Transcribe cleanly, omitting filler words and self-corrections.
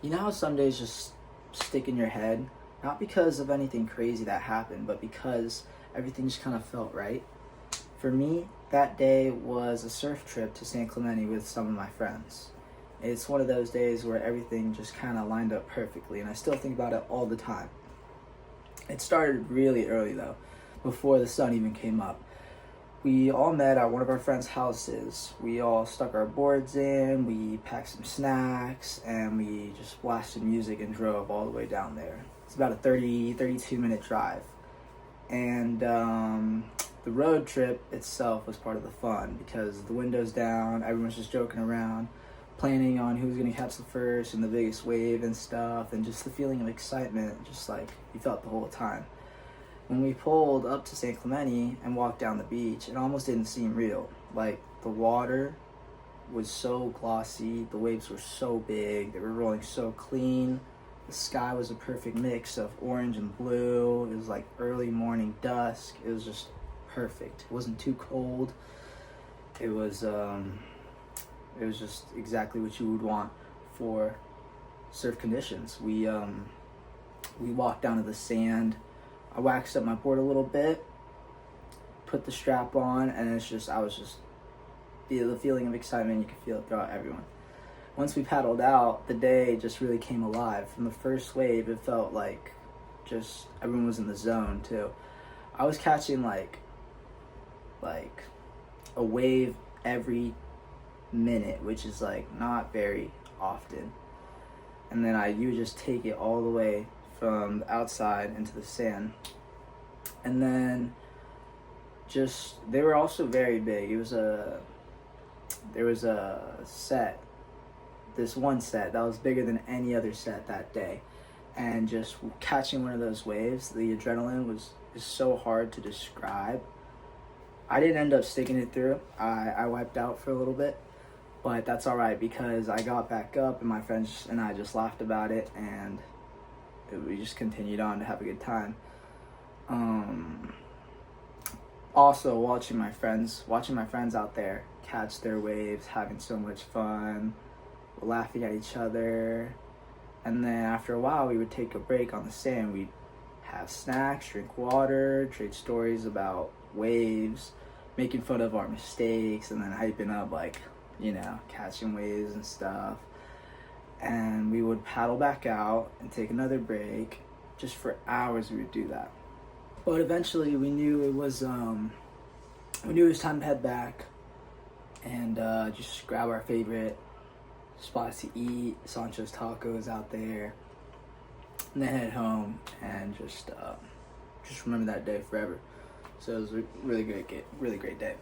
You know how some days just stick in your head? Not because of anything crazy that happened, but because everything just kind of felt right. For me, that day was a surf trip to San Clemente with some of my friends. It's one of those days where everything just kind of lined up perfectly, and I still think about it all the time. It started really early though, before the sun even came up. We all met at one of our friends' houses. We all stuck our boards in, we packed some snacks, and we just blasted music and drove all the way down there. It's about a 32-minute drive. And the road trip itself was part of the fun because the windows down, everyone's just joking around, planning on who's gonna catch the first and the biggest wave and stuff, and just the feeling of excitement, just like you felt the whole time. When we pulled up to San Clemente and walked down the beach, it almost didn't seem real. Like, the water was so glossy, the waves were so big, they were rolling so clean. The sky was a perfect mix of orange and blue. It was like early morning dusk. It was just perfect. It wasn't too cold. It was just exactly what you would want for surf conditions. We walked down to the sand. I waxed up my board a little bit, put the strap on, and the feeling of excitement, you could feel it throughout everyone. Once we paddled out, the day just really came alive. From the first wave, it felt like just everyone was in the zone too. I was catching like a wave every minute, which is like not very often. And then you would just take it all the way from the outside into the sand. And then they were also very big. There was this one set that was bigger than any other set that day. And just catching one of those waves, the adrenaline is so hard to describe. I didn't end up sticking it through. I wiped out for a little bit, but that's all right because I got back up and my friends and I just laughed about it, and we just continued on to have a good time. Also watching my friends out there catch their waves, having so much fun, laughing at each other. And then after a while we would take a break on the sand. We'd have snacks, drink water, trade stories about waves, making fun of our mistakes, and then hyping up catching waves and stuff. And we would paddle back out and take another break. Just for hours we would do that. But eventually we knew it was time to head back and just grab our favorite spots to eat, Sancho's Tacos out there, and then head home and just remember that day forever. So it was a really great day.